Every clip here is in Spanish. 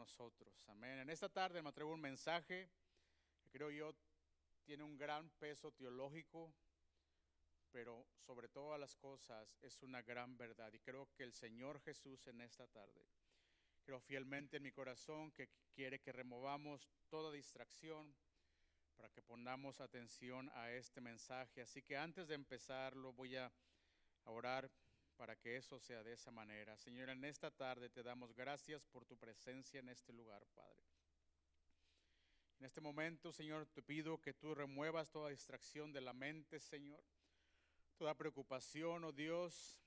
nosotros. Amén. En esta tarde me traigo un mensaje que creo yo tiene un gran peso teológico, pero sobre todas las cosas es una gran verdad. Y creo que el Señor Jesús en esta tarde, creo fielmente en mi corazón que quiere que removamos toda distracción para que pongamos atención a este mensaje. Así que antes de empezarlo voy a orar para que eso sea de esa manera. Señor, en esta tarde te damos gracias por tu presencia en este lugar, Padre. En este momento, Señor, te pido que tú remuevas toda distracción de la mente, Señor, toda preocupación, oh Dios,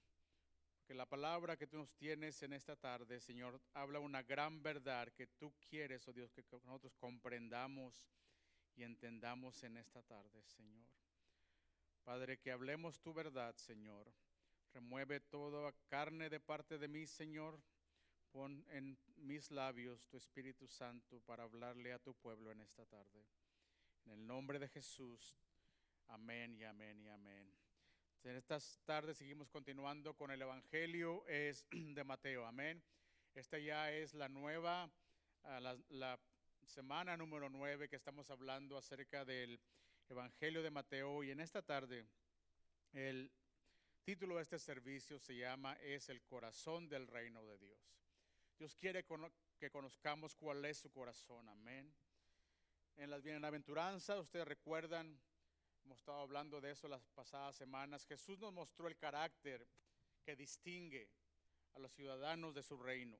porque la palabra que tú nos tienes en esta tarde, Señor, habla una gran verdad que tú quieres, oh Dios, que nosotros comprendamos y entendamos en esta tarde, Señor. Padre, que hablemos tu verdad, Señor. Remueve toda carne de parte de mí, Señor. Pon en mis labios tu Espíritu Santo para hablarle a tu pueblo en esta tarde. En el nombre de Jesús, amén y amén y amén. En estas tardes seguimos continuando con el Evangelio de Mateo, amén. Esta ya es la nueva, la semana número 9 que estamos hablando acerca del Evangelio de Mateo. Y en esta tarde, el título de este servicio se llama Es el corazón del reino de Dios. Dios quiere que conozcamos cuál es su corazón, amén. En las bienaventuranzas, ustedes recuerdan, hemos estado hablando de eso las pasadas semanas, Jesús nos mostró el carácter que distingue a los ciudadanos de su reino.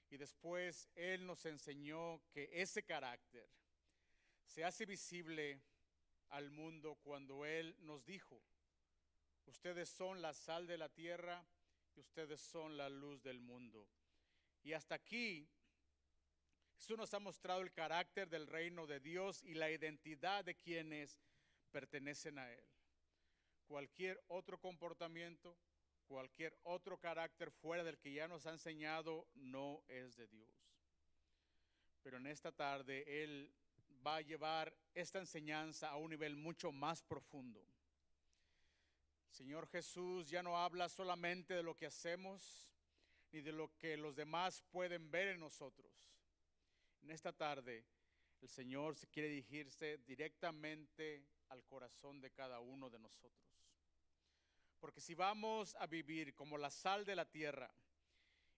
Y después Él nos enseñó que ese carácter se hace visible al mundo cuando Él nos dijo: ustedes son la sal de la tierra y ustedes son la luz del mundo. Y hasta aquí, Jesús nos ha mostrado el carácter del reino de Dios y la identidad de quienes pertenecen a Él. Cualquier otro comportamiento, cualquier otro carácter fuera del que ya nos ha enseñado no es de Dios. Pero en esta tarde Él va a llevar esta enseñanza a un nivel mucho más profundo. Señor Jesús ya no habla solamente de lo que hacemos, ni de lo que los demás pueden ver en nosotros. En esta tarde, el Señor se quiere dirigirse directamente al corazón de cada uno de nosotros. Porque si vamos a vivir como la sal de la tierra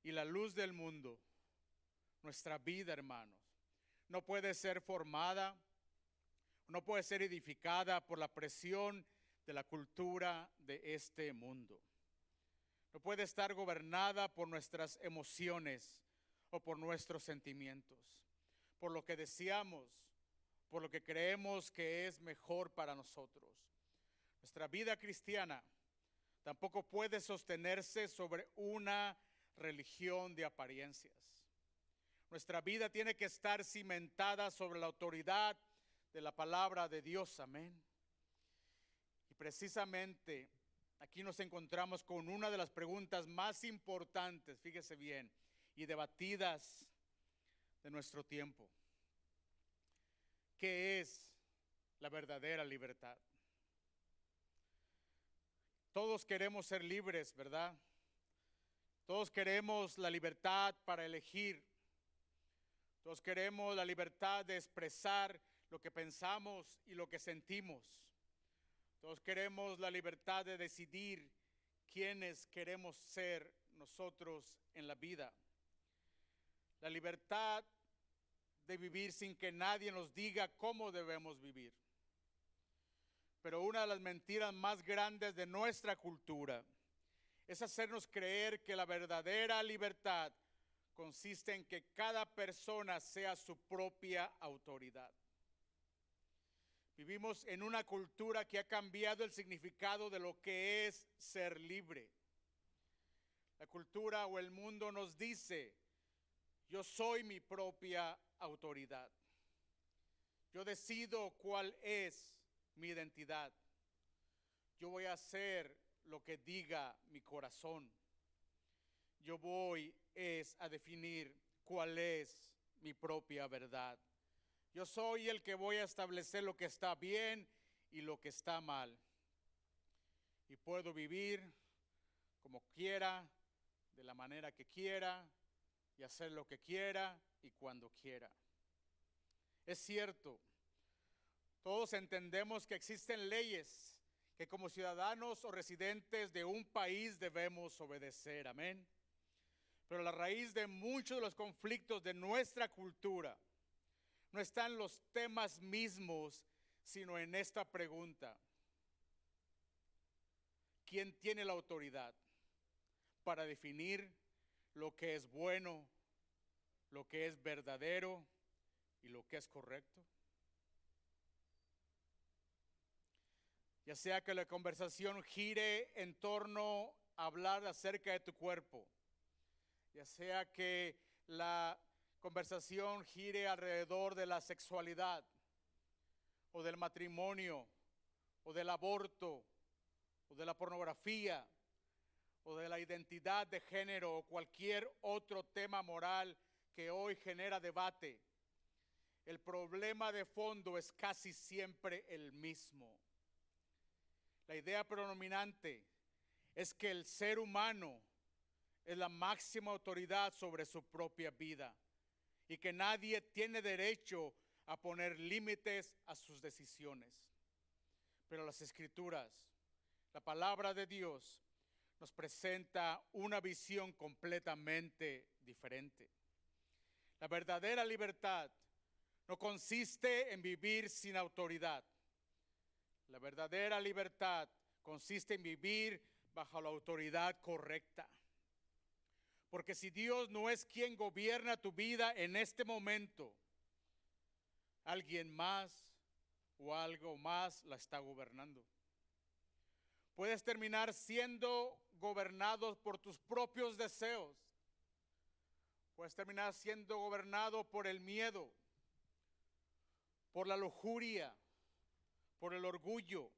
y la luz del mundo, nuestra vida, hermanos, no puede ser formada, no puede ser edificada por la presión de la cultura de este mundo. No puede estar gobernada por nuestras emociones o por nuestros sentimientos, por lo que deseamos, por lo que creemos que es mejor para nosotros. Nuestra vida cristiana tampoco puede sostenerse sobre una religión de apariencias. Nuestra vida tiene que estar cimentada sobre la autoridad de la palabra de Dios, amén. Y precisamente aquí nos encontramos con una de las preguntas más importantes, fíjese bien, y debatidas de nuestro tiempo. ¿Qué es la verdadera libertad? Todos queremos ser libres, ¿verdad? Todos queremos la libertad para elegir. Todos queremos la libertad de expresar lo que pensamos y lo que sentimos. Todos queremos la libertad de decidir quiénes queremos ser nosotros en la vida. La libertad de vivir sin que nadie nos diga cómo debemos vivir. Pero una de las mentiras más grandes de nuestra cultura es hacernos creer que la verdadera libertad consiste en que cada persona sea su propia autoridad. Vivimos en una cultura que ha cambiado el significado de lo que es ser libre. La cultura o el mundo nos dice: yo soy mi propia autoridad. Yo decido cuál es mi identidad. Yo voy a hacer lo que diga mi corazón. Yo voy a definir cuál es mi propia verdad. Yo soy el que voy a establecer lo que está bien y lo que está mal. Y puedo vivir como quiera, de la manera que quiera, y hacer lo que quiera y cuando quiera. Es cierto, todos entendemos que existen leyes que como ciudadanos o residentes de un país debemos obedecer, amén. Pero la raíz de muchos de los conflictos de nuestra cultura no está en los temas mismos, sino en esta pregunta: ¿quién tiene la autoridad para definir lo que es bueno, lo que es verdadero y lo que es correcto? Ya sea que la conversación gire en torno a hablar acerca de tu cuerpo, ya sea que la conversación gire alrededor de la sexualidad, o del matrimonio, o del aborto, o de la pornografía, o de la identidad de género, o cualquier otro tema moral que hoy genera debate, el problema de fondo es casi siempre el mismo. La idea predominante es que el ser humano es la máxima autoridad sobre su propia vida y que nadie tiene derecho a poner límites a sus decisiones. Pero las Escrituras, la palabra de Dios, nos presenta una visión completamente diferente. La verdadera libertad no consiste en vivir sin autoridad. La verdadera libertad consiste en vivir bajo la autoridad correcta. Porque si Dios no es quien gobierna tu vida en este momento, alguien más o algo más la está gobernando. Puedes terminar siendo gobernado por tus propios deseos. Puedes terminar siendo gobernado por el miedo, por la lujuria, por el orgullo,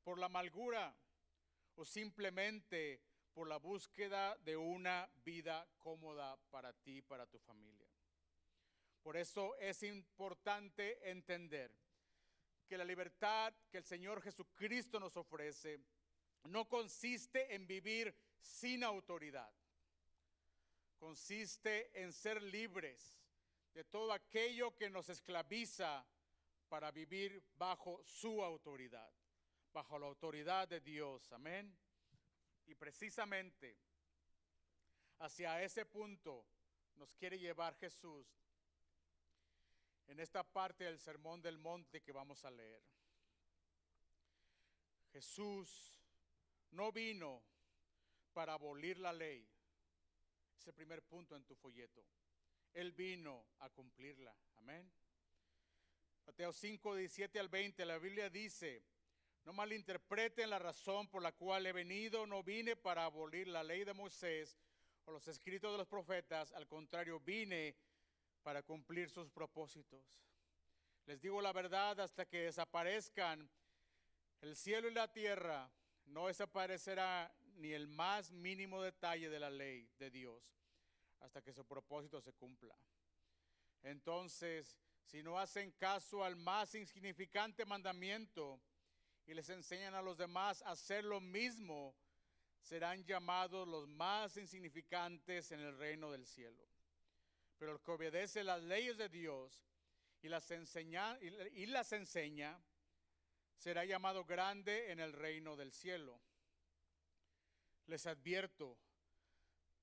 por la amargura o simplemente por la búsqueda de una vida cómoda para ti y para tu familia. Por eso es importante entender que la libertad que el Señor Jesucristo nos ofrece no consiste en vivir sin autoridad. Consiste en ser libres de todo aquello que nos esclaviza para vivir bajo su autoridad, bajo la autoridad de Dios. Amén. Y precisamente hacia ese punto nos quiere llevar Jesús en esta parte del Sermón del Monte que vamos a leer. Jesús no vino para abolir la ley. Es el primer punto en tu folleto. Él vino a cumplirla. Amén. Mateo 5, 17 al 20, la Biblia dice: no malinterpreten la razón por la cual he venido. No vine para abolir la ley de Moisés o los escritos de los profetas. Al contrario, vine para cumplir sus propósitos. Les digo la verdad, hasta que desaparezcan el cielo y la tierra, no desaparecerá ni el más mínimo detalle de la ley de Dios, hasta que su propósito se cumpla. Entonces, si no hacen caso al más insignificante mandamiento y les enseñan a los demás a hacer lo mismo, serán llamados los más insignificantes en el reino del cielo. Pero el que obedece las leyes de Dios y las enseña, será llamado grande en el reino del cielo. Les advierto,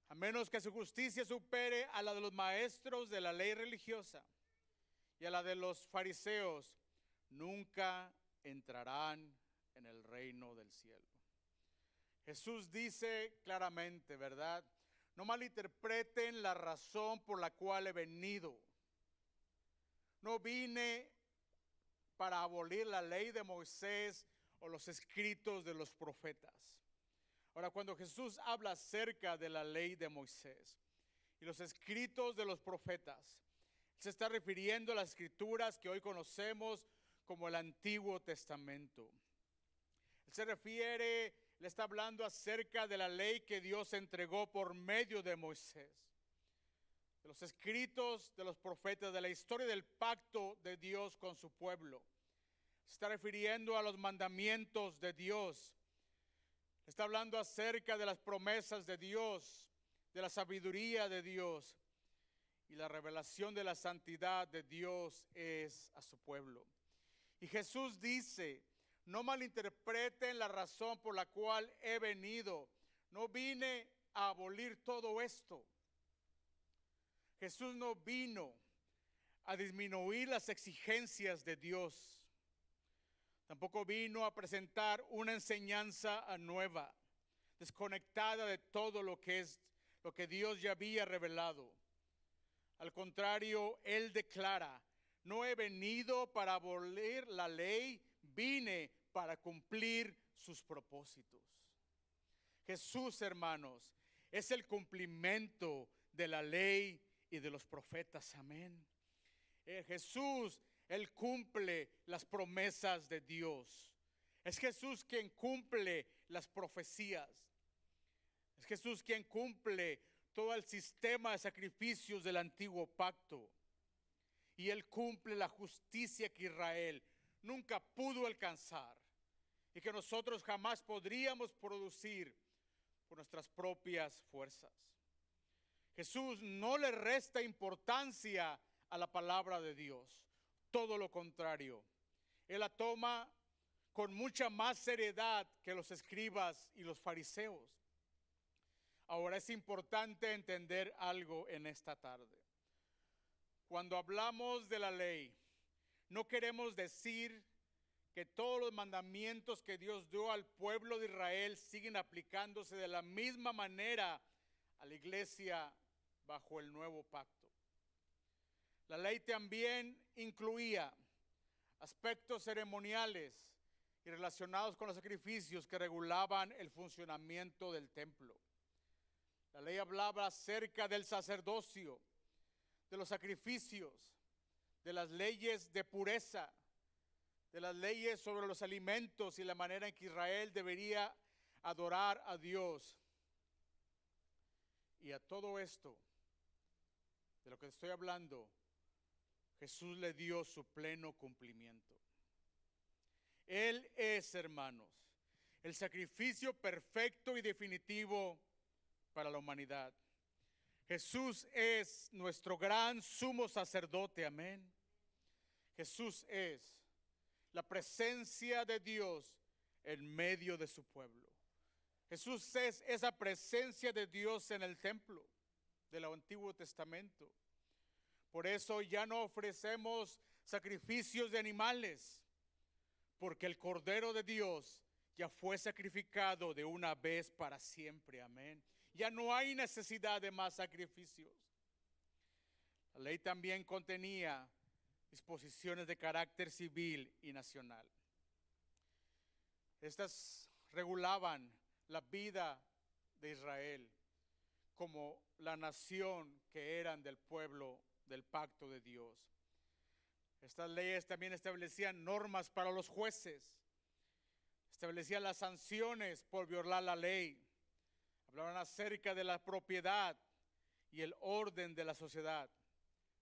a menos que su justicia supere a la de los maestros de la ley religiosa y a la de los fariseos, nunca entrarán en el reino del cielo. Jesús dice claramente, ¿verdad? No malinterpreten la razón por la cual he venido. No vine para abolir la ley de Moisés o los escritos de los profetas. Ahora, cuando Jesús habla acerca de la ley de Moisés y los escritos de los profetas, se está refiriendo a las escrituras que hoy conocemos como el Antiguo Testamento. Él se refiere, le está hablando acerca de la ley que Dios entregó por medio de Moisés, de los escritos de los profetas, de la historia del pacto de Dios con su pueblo. Se está refiriendo a los mandamientos de Dios. Está hablando acerca de las promesas de Dios, de la sabiduría de Dios, y la revelación de la santidad de Dios es a su pueblo. Y Jesús dice, no malinterpreten la razón por la cual he venido. No vine a abolir todo esto. Jesús no vino a disminuir las exigencias de Dios. Tampoco vino a presentar una enseñanza nueva, desconectada de todo lo que Dios ya había revelado. Al contrario, Él declara, no he venido para abolir la ley, vine para cumplir sus propósitos. Jesús, hermanos, es el cumplimiento de la ley y de los profetas. Amén. Jesús, Él cumple las promesas de Dios. Es Jesús quien cumple las profecías. Es Jesús quien cumple todo el sistema de sacrificios del antiguo pacto. Y Él cumple la justicia que Israel nunca pudo alcanzar y que nosotros jamás podríamos producir por nuestras propias fuerzas. Jesús no le resta importancia a la palabra de Dios, todo lo contrario. Él la toma con mucha más seriedad que los escribas y los fariseos. Ahora es importante entender algo en esta tarde. Cuando hablamos de la ley, no queremos decir que todos los mandamientos que Dios dio al pueblo de Israel siguen aplicándose de la misma manera a la iglesia bajo el nuevo pacto. La ley también incluía aspectos ceremoniales y relacionados con los sacrificios que regulaban el funcionamiento del templo. La ley hablaba acerca del sacerdocio, de los sacrificios, de las leyes de pureza, de las leyes sobre los alimentos y la manera en que Israel debería adorar a Dios. Y a todo esto, de lo que estoy hablando, Jesús le dio su pleno cumplimiento. Él es, hermanos, el sacrificio perfecto y definitivo para la humanidad. Jesús es nuestro gran sumo sacerdote, amén. Jesús es la presencia de Dios en medio de su pueblo. Jesús es esa presencia de Dios en el templo del Antiguo Testamento. Por eso ya no ofrecemos sacrificios de animales, porque el Cordero de Dios ya fue sacrificado de una vez para siempre, amén. Ya no hay necesidad de más sacrificios. La ley también contenía disposiciones de carácter civil y nacional. Estas regulaban la vida de Israel como la nación que eran del pueblo del pacto de Dios. Estas leyes también establecían normas para los jueces, establecían las sanciones por violar la ley, hablaban acerca de la propiedad y el orden de la sociedad.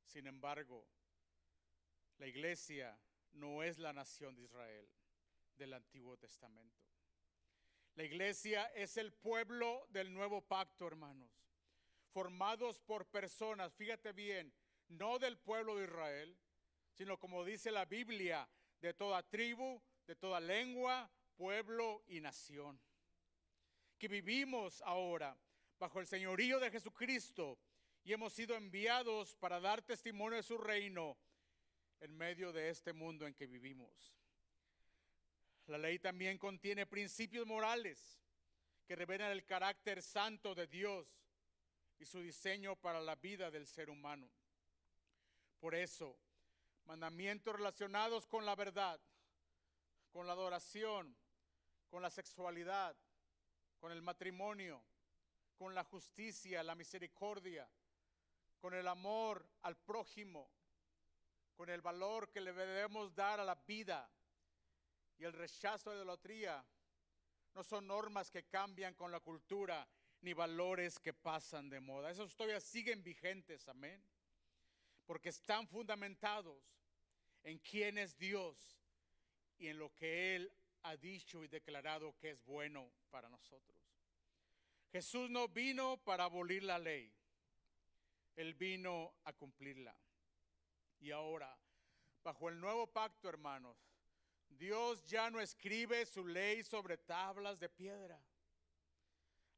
Sin embargo, la iglesia no es la nación de Israel del Antiguo Testamento. La iglesia es el pueblo del nuevo pacto, hermanos, formados por personas, fíjate bien, no del pueblo de Israel, sino como dice la Biblia, de toda tribu, de toda lengua, pueblo y nación. Que vivimos ahora bajo el señorío de Jesucristo y hemos sido enviados para dar testimonio de su reino en medio de este mundo en que vivimos. La ley también contiene principios morales que revelan el carácter santo de Dios y su diseño para la vida del ser humano. Por eso, mandamientos relacionados con la verdad, con la adoración, con la sexualidad, con el matrimonio, con la justicia, la misericordia, con el amor al prójimo, con el valor que le debemos dar a la vida y el rechazo de la idolatría, no son normas que cambian con la cultura ni valores que pasan de moda. Esos todavía siguen vigentes, amén, porque están fundamentados en quién es Dios y en lo que Él ha dicho y declarado que es bueno para nosotros. Jesús no vino para abolir la ley, Él vino a cumplirla. Y ahora, bajo el nuevo pacto, hermanos, Dios ya no escribe su ley sobre tablas de piedra.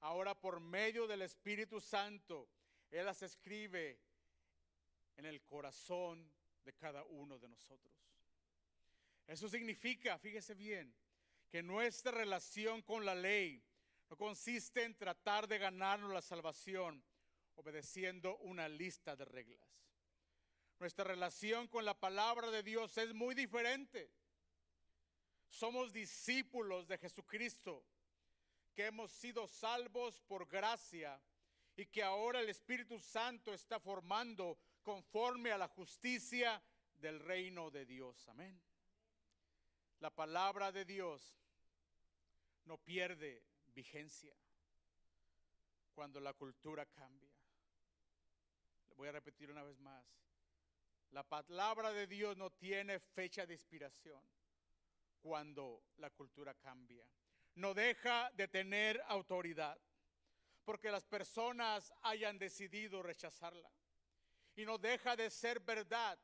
Ahora, por medio del Espíritu Santo, Él las escribe en el corazón de cada uno de nosotros. Eso significa, fíjese bien, que nuestra relación con la ley no consiste en tratar de ganarnos la salvación obedeciendo una lista de reglas. Nuestra relación con la palabra de Dios es muy diferente. Somos discípulos de Jesucristo, que hemos sido salvos por gracia y que ahora el Espíritu Santo está formando conforme a la justicia del reino de Dios. Amén. La palabra de Dios no pierde vigencia cuando la cultura cambia. Le voy a repetir una vez más. La palabra de Dios no tiene fecha de expiración cuando la cultura cambia. No deja de tener autoridad porque las personas hayan decidido rechazarla. Y no deja de ser verdad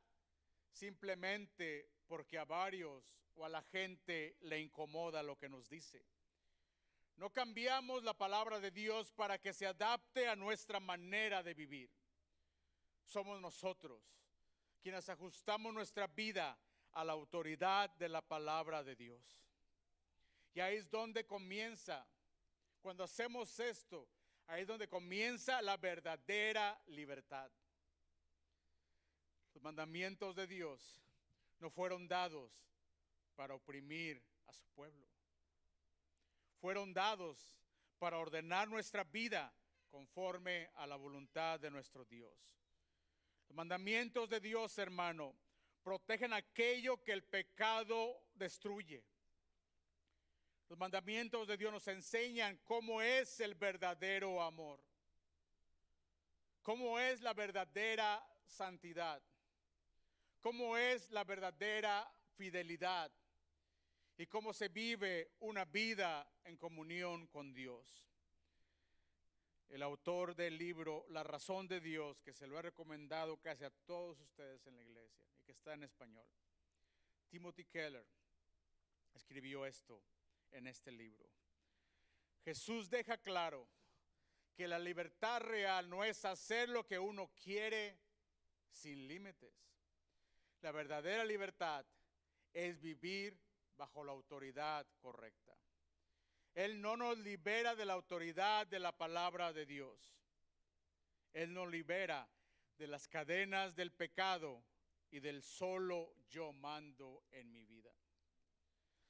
simplemente porque a varios o a la gente le incomoda lo que nos dice. No cambiamos la palabra de Dios para que se adapte a nuestra manera de vivir. Somos nosotros quienes ajustamos nuestra vida a la autoridad de la palabra de Dios. Y ahí es donde comienza, cuando hacemos esto, ahí es donde comienza la verdadera libertad. Los mandamientos de Dios no fueron dados para oprimir a su pueblo. Fueron dados para ordenar nuestra vida conforme a la voluntad de nuestro Dios. Los mandamientos de Dios, hermano, protegen aquello que el pecado destruye. Los mandamientos de Dios nos enseñan cómo es el verdadero amor, cómo es la verdadera santidad, cómo es la verdadera fidelidad y cómo se vive una vida en comunión con Dios. El autor del libro La razón de Dios, que se lo he recomendado casi a todos ustedes en la iglesia y que está en español, Timothy Keller, escribió esto en este libro. Jesús deja claro que la libertad real no es hacer lo que uno quiere sin límites. La verdadera libertad es vivir bajo la autoridad correcta. Él no nos libera de la autoridad de la palabra de Dios. Él nos libera de las cadenas del pecado y del solo yo mando en mi vida.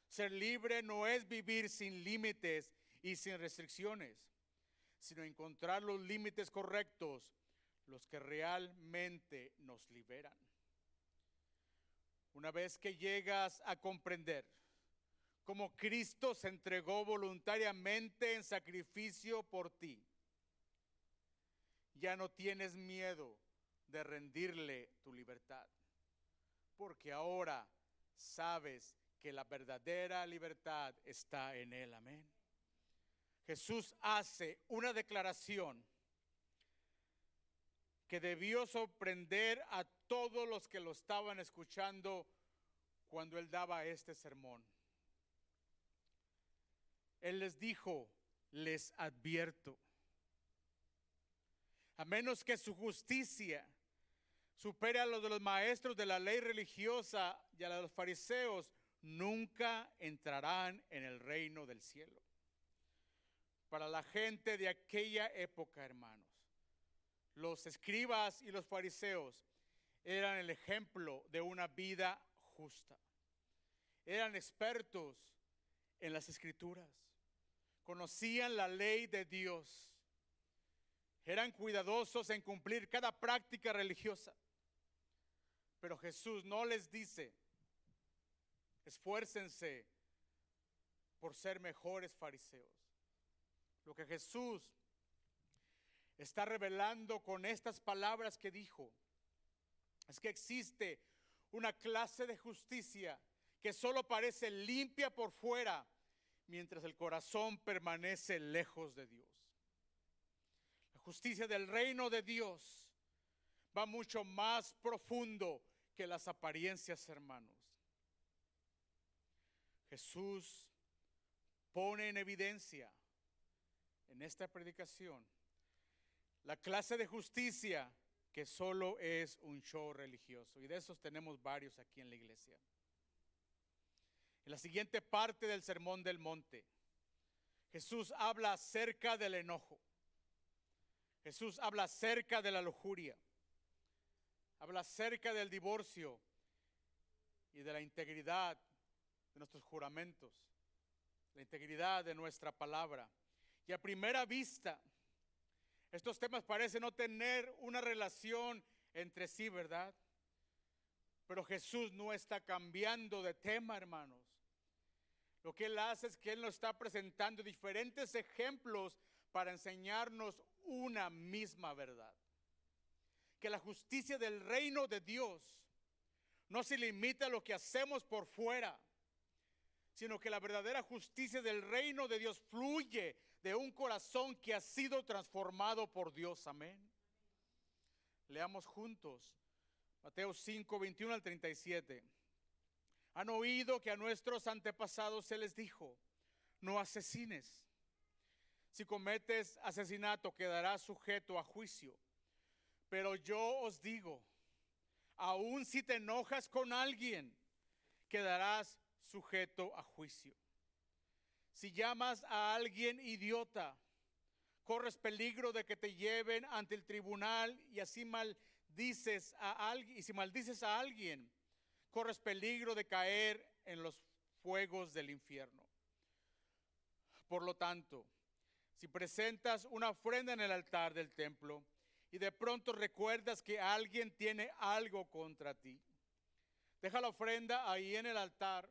Ser libre no es vivir sin límites y sin restricciones, sino encontrar los límites correctos, los que realmente nos liberan. Una vez que llegas a comprender cómo Cristo se entregó voluntariamente en sacrificio por ti, ya no tienes miedo de rendirle tu libertad, porque ahora sabes que la verdadera libertad está en Él. Amén. Jesús hace una declaración que debió sorprender a todos los que lo estaban escuchando cuando Él daba este sermón. Él les dijo, les advierto, a menos que su justicia supere a los de los maestros de la ley religiosa y a los fariseos, nunca entrarán en el reino del cielo. Para la gente de aquella época, hermanos, los escribas y los fariseos eran el ejemplo de una vida justa. Eran expertos en las escrituras. Conocían la ley de Dios. Eran cuidadosos en cumplir cada práctica religiosa. Pero Jesús no les dice, esfuércense por ser mejores fariseos. Lo que Jesús está revelando con estas palabras que dijo es que existe una clase de justicia que solo parece limpia por fuera, mientras el corazón permanece lejos de Dios. La justicia del reino de Dios va mucho más profundo que las apariencias, hermanos. Jesús pone en evidencia en esta predicación la clase de justicia que solo es un show religioso. Y de esos tenemos varios aquí en la iglesia. En la siguiente parte del Sermón del Monte, Jesús habla acerca del enojo. Jesús habla acerca de la lujuria. Habla acerca del divorcio y de la integridad de nuestros juramentos, la integridad de nuestra palabra. Y a primera vista, estos temas parecen no tener una relación entre sí, ¿verdad? Pero Jesús no está cambiando de tema, hermanos. Lo que Él hace es que Él nos está presentando diferentes ejemplos para enseñarnos una misma verdad. Que la justicia del reino de Dios no se limita a lo que hacemos por fuera, sino que la verdadera justicia del reino de Dios fluye de un corazón que ha sido transformado por Dios. Amén. Leamos juntos Mateo 5, 21 al 37. Han oído que a nuestros antepasados se les dijo: no asesines. Si cometes asesinato, quedarás sujeto a juicio. Pero yo os digo, aun si te enojas con alguien, quedarás sujeto a juicio. Si llamas a alguien idiota, corres peligro de que te lleven ante el tribunal, y así maldices a alguien, y si maldices a alguien, corres peligro de caer en los fuegos del infierno. Por lo tanto, si presentas una ofrenda en el altar del templo y de pronto recuerdas que alguien tiene algo contra ti, deja la ofrenda ahí en el altar,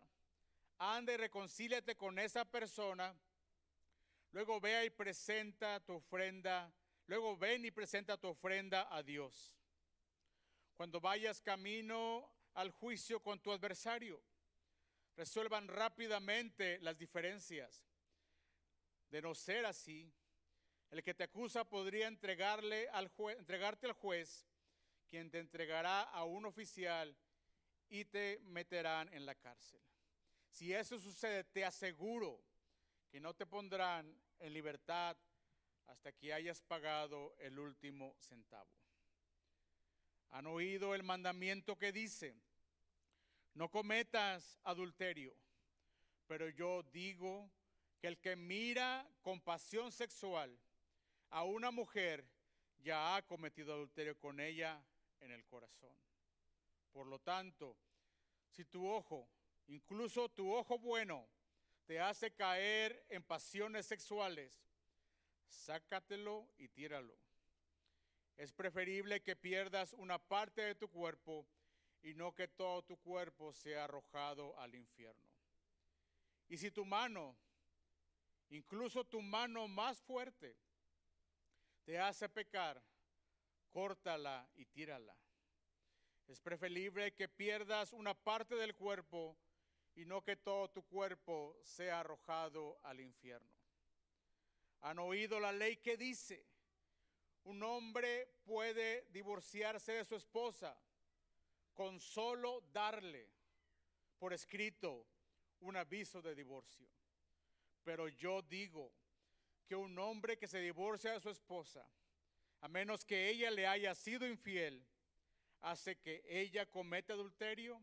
anda y reconcíliate con esa persona, luego ven y presenta tu ofrenda a Dios. Cuando vayas camino al juicio con tu adversario, resuelvan rápidamente las diferencias. De no ser así, el que te acusa podría entregarte al juez, quien te entregará a un oficial y te meterán en la cárcel. Si eso sucede, te aseguro que no te pondrán en libertad hasta que hayas pagado el último centavo. Han oído el mandamiento que dice: no cometas adulterio. Pero yo digo que el que mira con pasión sexual a una mujer ya ha cometido adulterio con ella en el corazón. Por lo tanto, si tu ojo, incluso tu ojo bueno, te hace caer en pasiones sexuales, sácatelo y tíralo. Es preferible que pierdas una parte de tu cuerpo y no que todo tu cuerpo sea arrojado al infierno. Y si tu mano, incluso tu mano más fuerte, te hace pecar, córtala y tírala. Es preferible que pierdas una parte del cuerpo y no que todo tu cuerpo sea arrojado al infierno. Han oído la ley que dice: un hombre puede divorciarse de su esposa con solo darle por escrito un aviso de divorcio. Pero yo digo que un hombre que se divorcia de su esposa, a menos que ella le haya sido infiel, hace que ella cometa adulterio,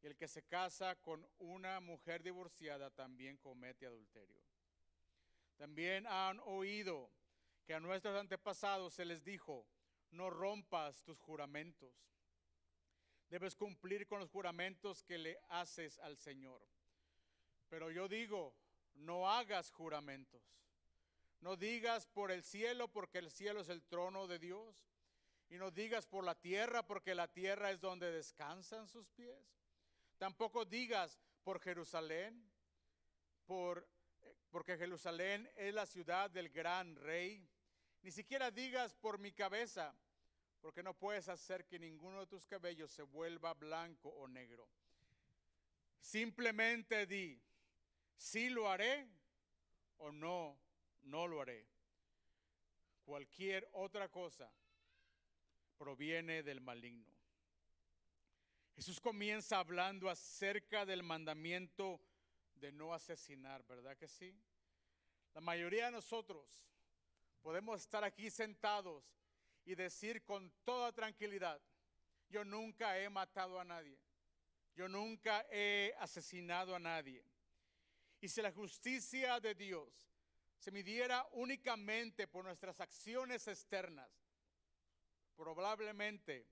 y el que se casa con una mujer divorciada también comete adulterio. También han oído que a nuestros antepasados se les dijo: no rompas tus juramentos. Debes cumplir con los juramentos que le haces al Señor. Pero yo digo, no hagas juramentos. No digas por el cielo, porque el cielo es el trono de Dios. Y no digas por la tierra, porque la tierra es donde descansan sus pies. Tampoco digas por Jerusalén, porque Jerusalén es la ciudad del gran rey. Ni siquiera digas por mi cabeza, porque no puedes hacer que ninguno de tus cabellos se vuelva blanco o negro. Simplemente di: sí lo haré, o no lo haré. Cualquier otra cosa proviene del maligno. Jesús comienza hablando acerca del mandamiento de no asesinar, ¿verdad que sí? La mayoría de nosotros podemos estar aquí sentados y decir con toda tranquilidad: yo nunca he matado a nadie, yo nunca he asesinado a nadie. Y si la justicia de Dios se midiera únicamente por nuestras acciones externas, probablemente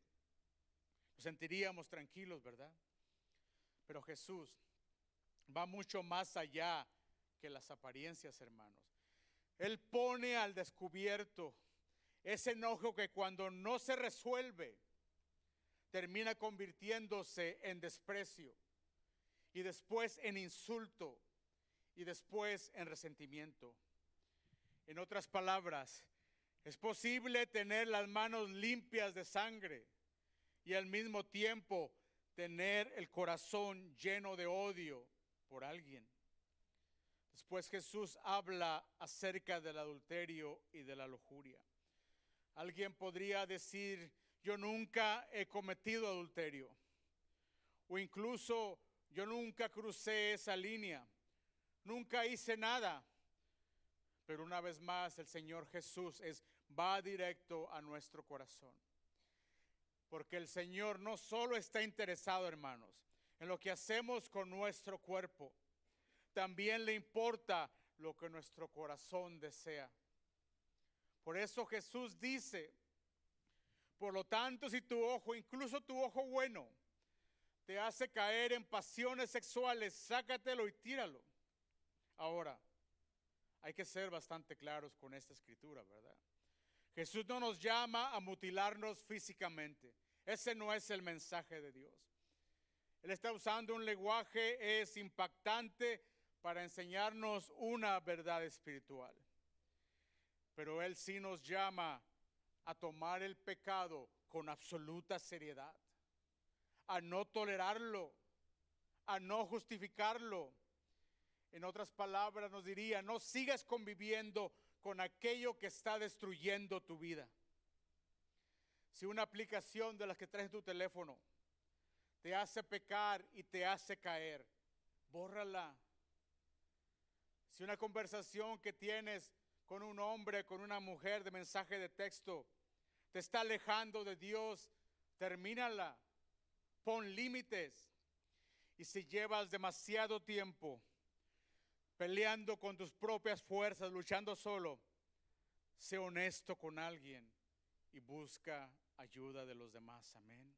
nos sentiríamos tranquilos, ¿verdad? Pero Jesús va mucho más allá que las apariencias, hermanos. Él pone al descubierto ese enojo que cuando no se resuelve termina convirtiéndose en desprecio, y después en insulto, y después en resentimiento. En otras palabras, es posible tener las manos limpias de sangre y al mismo tiempo tener el corazón lleno de odio por alguien. Después Jesús habla acerca del adulterio y de la lujuria. Alguien podría decir: yo nunca he cometido adulterio, o incluso yo nunca crucé esa línea, nunca hice nada. Pero una vez más el Señor Jesús va directo a nuestro corazón. Porque el Señor no solo está interesado, hermanos, en lo que hacemos con nuestro cuerpo, también le importa lo que nuestro corazón desea. Por eso Jesús dice: por lo tanto, si tu ojo, incluso tu ojo bueno, te hace caer en pasiones sexuales, sácatelo y tíralo. Ahora, hay que ser bastante claros con esta escritura, ¿verdad? Jesús no nos llama a mutilarnos físicamente. Ese no es el mensaje de Dios. Él está usando un lenguaje impactante para enseñarnos una verdad espiritual. Pero Él sí nos llama a tomar el pecado con absoluta seriedad, a no tolerarlo, a no justificarlo. En otras palabras nos diría: no sigas conviviendo con aquello que está destruyendo tu vida. Si una aplicación de las que traes en tu teléfono te hace pecar y te hace caer, bórrala. Si una conversación que tienes con un hombre, con una mujer de mensaje de texto, te está alejando de Dios, termínala. Pon límites. Y si llevas demasiado tiempo peleando con tus propias fuerzas, luchando solo, sé honesto con alguien y busca ayuda de los demás. Amén.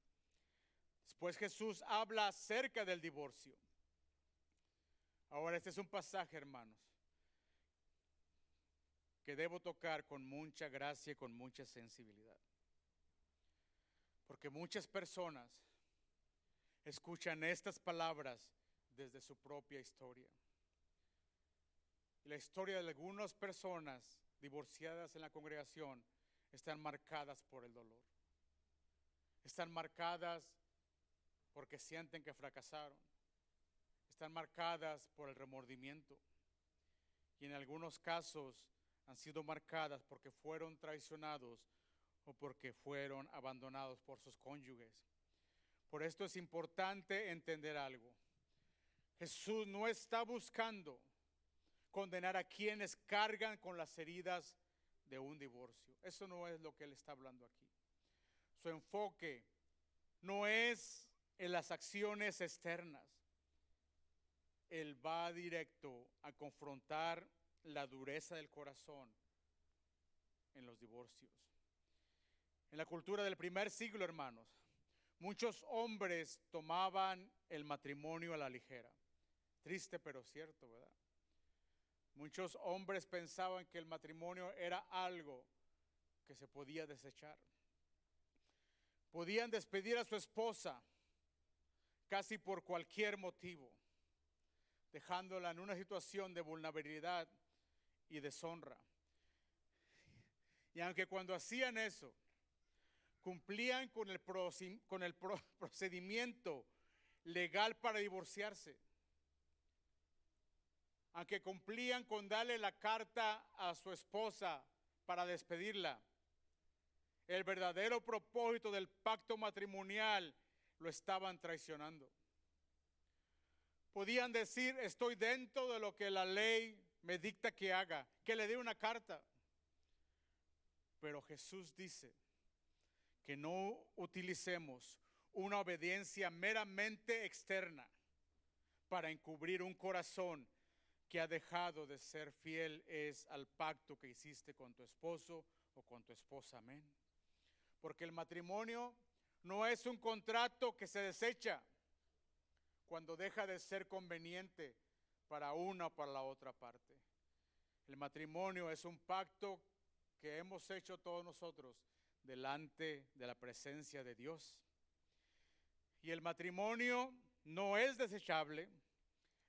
Después Jesús habla acerca del divorcio. Ahora este es un pasaje, hermanos, que debo tocar con mucha gracia y con mucha sensibilidad. Porque muchas personas escuchan estas palabras desde su propia historia. Y la historia de algunas personas divorciadas en la congregación están marcadas por el dolor. Están marcadas porque sienten que fracasaron. Están marcadas por el remordimiento. Y en algunos casos han sido marcadas porque fueron traicionados o porque fueron abandonados por sus cónyuges. Por esto es importante entender algo. Jesús no está buscando condenar a quienes cargan con las heridas de un divorcio. Eso no es lo que Él está hablando aquí. Su enfoque no es en las acciones externas. Él va directo a confrontar la dureza del corazón en los divorcios. En la cultura del primer siglo, hermanos, muchos hombres tomaban el matrimonio a la ligera. Triste pero cierto, ¿verdad? Muchos hombres pensaban que el matrimonio era algo que se podía desechar. Podían despedir a su esposa casi por cualquier motivo, dejándola en una situación de vulnerabilidad y deshonra. Y aunque cuando hacían eso, cumplían con el procedimiento legal para divorciarse, aunque cumplían con darle la carta a su esposa para despedirla, el verdadero propósito del pacto matrimonial, lo estaban traicionando. Podían decir, estoy dentro de lo que la ley me dicta que haga, que le dé una carta. Pero Jesús dice que no utilicemos una obediencia meramente externa para encubrir un corazón que ha dejado de ser fiel al pacto que hiciste con tu esposo o con tu esposa. Amén. Porque el matrimonio no es un contrato que se desecha cuando deja de ser conveniente para una o para la otra parte. El matrimonio es un pacto que hemos hecho todos nosotros delante de la presencia de Dios. Y el matrimonio no es desechable,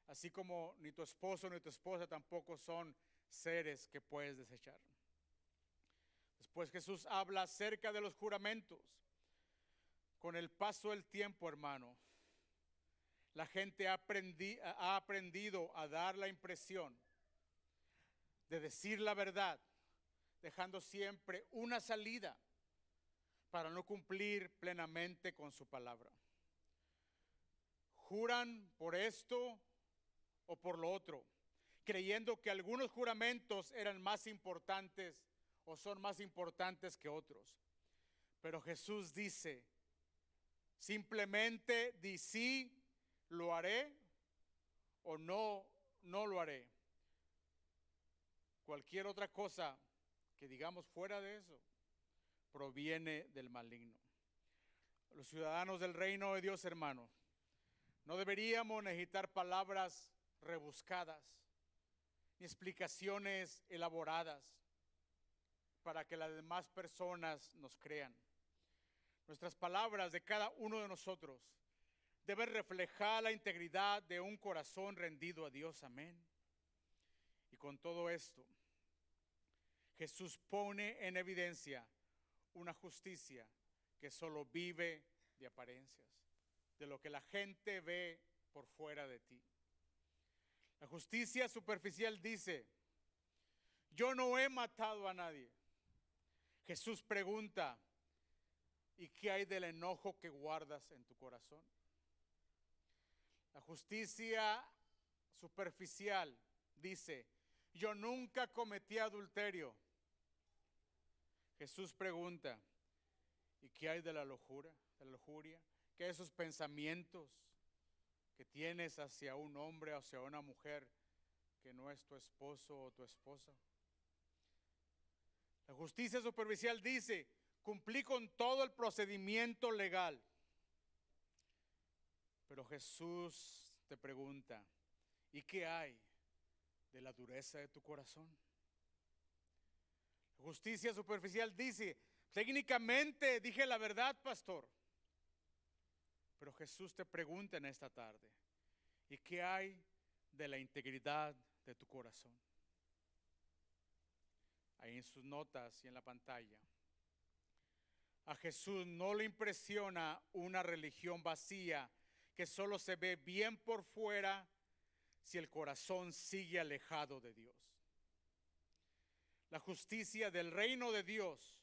así como ni tu esposo ni tu esposa tampoco son seres que puedes desechar. Después Jesús habla acerca de los juramentos. Con el paso del tiempo, hermano, la gente ha aprendido a dar la impresión de decir la verdad, dejando siempre una salida para no cumplir plenamente con su palabra. Juran por esto o por lo otro, creyendo que algunos juramentos eran más importantes o son más importantes que otros. Pero Jesús dice, simplemente di sí, lo haré, o no lo haré. Cualquier otra cosa que digamos fuera de eso proviene del maligno. Los ciudadanos del reino de Dios, hermanos, no deberíamos necesitar palabras rebuscadas ni explicaciones elaboradas para que las demás personas nos crean. Nuestras palabras de cada uno de nosotros deben reflejar la integridad de un corazón rendido a Dios. Amén. Y con todo esto, Jesús pone en evidencia una justicia que solo vive de apariencias, de lo que la gente ve por fuera de ti. La justicia superficial dice, yo no he matado a nadie. Jesús pregunta, ¿y qué hay del enojo que guardas en tu corazón? La justicia superficial dice, yo nunca cometí adulterio. Jesús pregunta, ¿y qué hay de la lujuria? ¿Qué hay de esos pensamientos que tienes hacia un hombre o hacia una mujer que no es tu esposo o tu esposa? La justicia superficial dice, cumplí con todo el procedimiento legal. Pero Jesús te pregunta, ¿y qué hay de la dureza de tu corazón? La justicia superficial dice, técnicamente dije la verdad, pastor. Pero Jesús te pregunta en esta tarde, ¿y qué hay de la integridad de tu corazón? Ahí en sus notas y en la pantalla. A Jesús no le impresiona una religión vacía que solo se ve bien por fuera si el corazón sigue alejado de Dios. La justicia del reino de Dios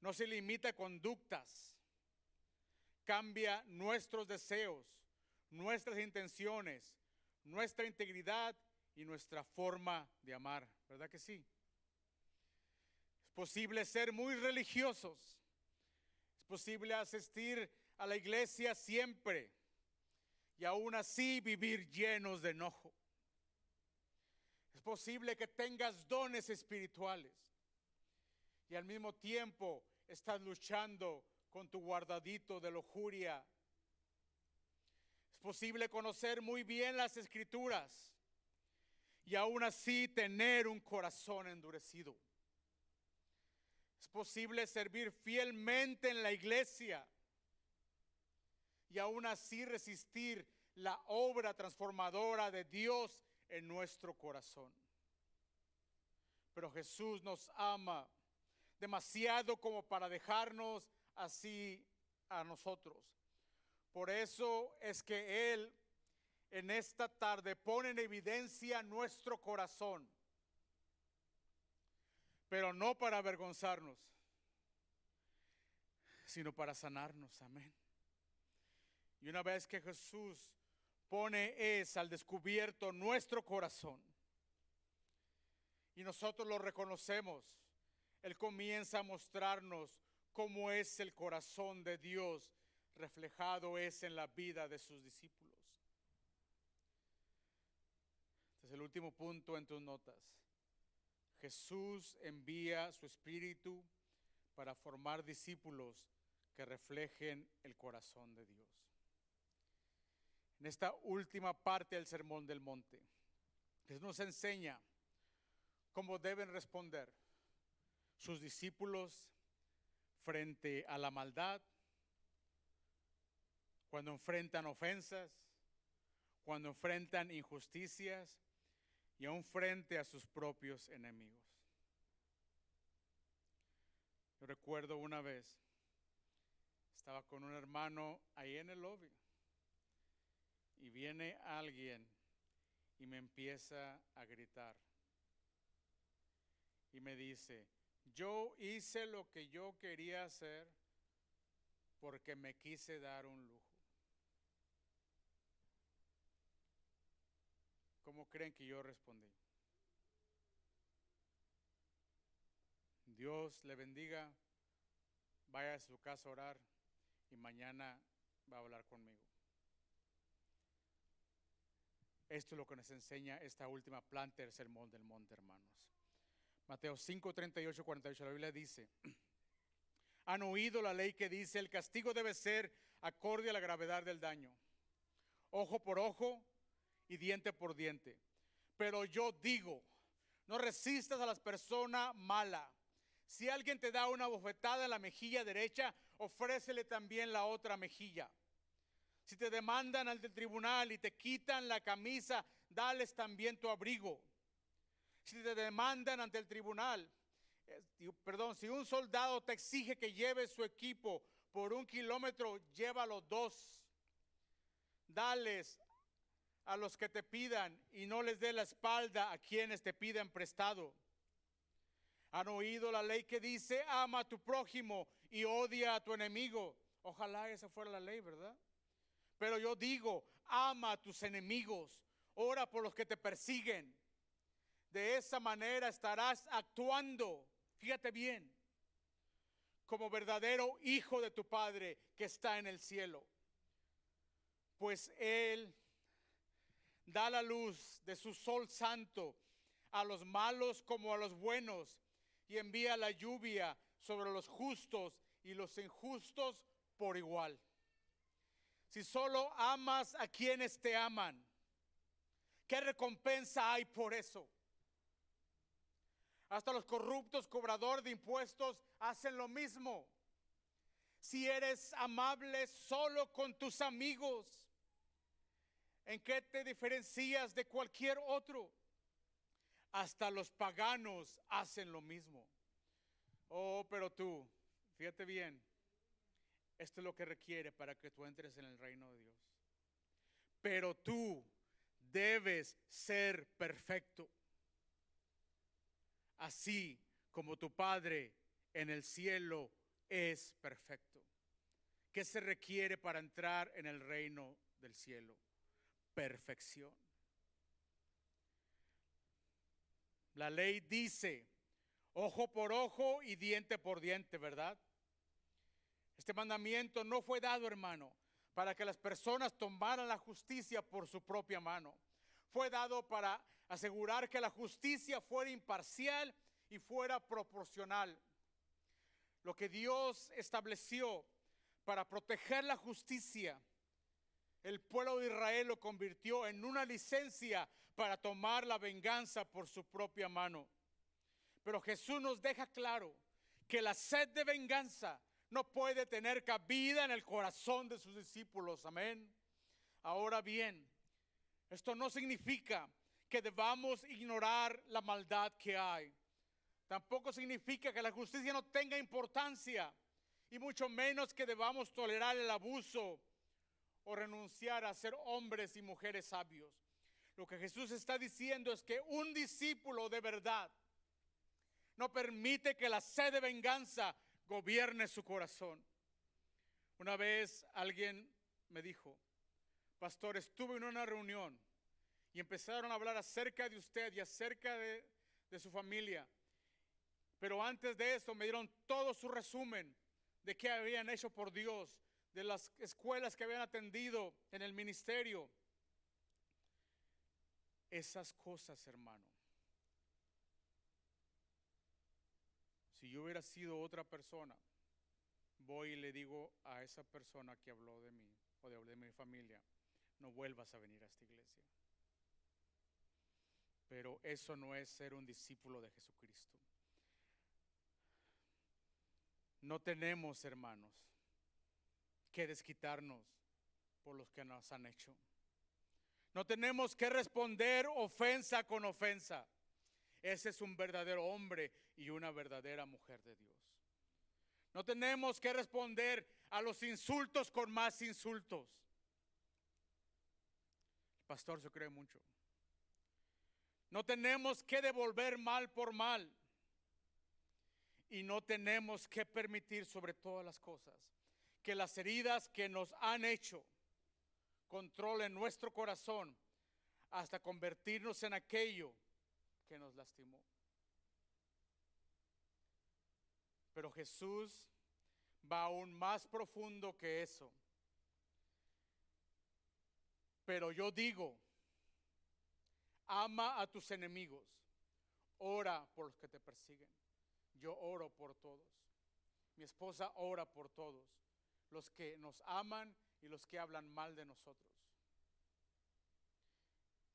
no se limita a conductas, cambia nuestros deseos, nuestras intenciones, nuestra integridad y nuestra forma de amar. ¿Verdad que sí? Es posible ser muy religiosos. Es posible asistir a la iglesia siempre y aún así vivir llenos de enojo. Es posible que tengas dones espirituales y al mismo tiempo estás luchando con tu guardadito de lujuria. Es posible conocer muy bien las Escrituras y aún así tener un corazón endurecido. Es posible servir fielmente en la iglesia y aún así resistir la obra transformadora de Dios en nuestro corazón. Pero Jesús nos ama demasiado como para dejarnos así a nosotros. Por eso es que Él en esta tarde pone en evidencia nuestro corazón, pero no para avergonzarnos, sino para sanarnos. Amén. Y una vez que Jesús pone al descubierto nuestro corazón y nosotros lo reconocemos, Él comienza a mostrarnos cómo es el corazón de Dios reflejado en la vida de sus discípulos. Este es el último punto en tus notas. Jesús envía su Espíritu para formar discípulos que reflejen el corazón de Dios. En esta última parte del Sermón del Monte, Jesús nos enseña cómo deben responder sus discípulos frente a la maldad, cuando enfrentan ofensas, cuando enfrentan injusticias y aún frente a sus propios enemigos. Yo recuerdo una vez, estaba con un hermano ahí en el lobby y viene alguien y me empieza a gritar y me dice: yo hice lo que yo quería hacer porque me quise dar un lujo. ¿Cómo creen que yo respondí? Dios le bendiga, vaya a su casa a orar y mañana va a hablar conmigo. Esto es lo que nos enseña esta última planta del Sermón del Monte, hermanos. Mateo 5, 38, 48, la Biblia dice: han oído la ley que dice, el castigo debe ser acorde a la gravedad del daño, ojo por ojo y diente por diente. Pero yo digo, no resistas a las personas malas. Si alguien te da una bofetada en la mejilla derecha, ofrécele también la otra mejilla. Si te demandan ante el tribunal y te quitan la camisa, dales también tu abrigo. Si te demandan ante el tribunal, si un soldado te exige que lleves su equipo por 1 kilómetro, llévalo 2. Dales a los que te pidan y no les dé la espalda a quienes te pidan prestado. Han oído la ley que dice, ama a tu prójimo y odia a tu enemigo. Ojalá esa fuera la ley, ¿verdad? Pero yo digo, ama a tus enemigos, ora por los que te persiguen. De esa manera estarás actuando, fíjate bien, como verdadero hijo de tu Padre que está en el cielo. Pues Él da la luz de su sol santo a los malos como a los buenos, y envía la lluvia sobre los justos y los injustos por igual. Si solo amas a quienes te aman, ¿qué recompensa hay por eso? Hasta los corruptos cobradores de impuestos hacen lo mismo. Si eres amable solo con tus amigos, ¿en qué te diferencias de cualquier otro? Hasta los paganos hacen lo mismo. Oh, pero tú, fíjate bien, esto es lo que requiere para que tú entres en el reino de Dios. Pero tú debes ser perfecto, así como tu Padre en el cielo es perfecto. ¿Qué se requiere para entrar en el reino del cielo? Perfección. La ley dice, ojo por ojo y diente por diente, ¿verdad? Este mandamiento no fue dado, hermano, para que las personas tomaran la justicia por su propia mano. Fue dado para asegurar que la justicia fuera imparcial y fuera proporcional. Lo que Dios estableció para proteger la justicia, el pueblo de Israel lo convirtió en una licencia para tomar la venganza por su propia mano. Pero Jesús nos deja claro que la sed de venganza no puede tener cabida en el corazón de sus discípulos. Amén. Ahora bien, esto no significa que debamos ignorar la maldad que hay. Tampoco significa que la justicia no tenga importancia, y mucho menos que debamos tolerar el abuso o renunciar a ser hombres y mujeres sabios. Lo que Jesús está diciendo es que un discípulo de verdad no permite que la sed de venganza gobierne su corazón. Una vez alguien me dijo, pastor, estuve en una reunión y empezaron a hablar acerca de usted y acerca de su familia. Pero antes de eso me dieron todo su resumen de qué habían hecho por Dios, de las escuelas que habían atendido en el ministerio. Esas cosas, hermano. Si yo hubiera sido otra persona, voy y le digo a esa persona que habló de mí o de mi familia, no vuelvas a venir a esta iglesia. Pero eso no es ser un discípulo de Jesucristo. No tenemos, hermanos, que desquitarnos por los que nos han hecho. No tenemos que responder ofensa con ofensa. Ese es un verdadero hombre y una verdadera mujer de Dios. No tenemos que responder a los insultos con más insultos. El pastor se cree mucho. No tenemos que devolver mal por mal. Y no tenemos que permitir, sobre todas las cosas, que las heridas que nos han hecho controlen nuestro corazón hasta convertirnos en aquello que nos lastimó. Pero Jesús va aún más profundo que eso. Pero yo digo, ama a tus enemigos, ora por los que te persiguen. Yo oro por todos. Mi esposa ora por todos, los que nos aman y los que hablan mal de nosotros.